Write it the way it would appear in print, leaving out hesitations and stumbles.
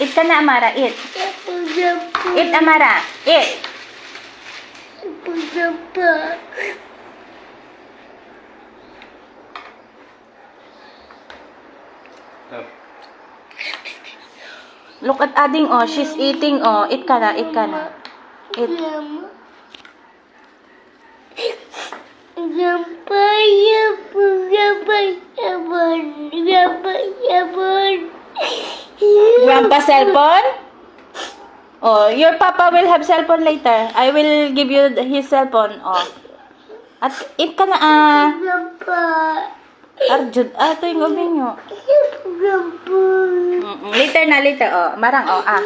Eat ka na, Amara. Eat. Eat, Amara. Eat. Look at Ading, oh. She's eating, oh. Eat ka na, eat ka na. Eat. Grandpa cellphone? Oh, your papa will have cellphone later. I will give you his cellphone. Oh. At eat ka na, ah. Arjun, ito yung gabi nyo. Later na, later. Oh, marang, oh, ah.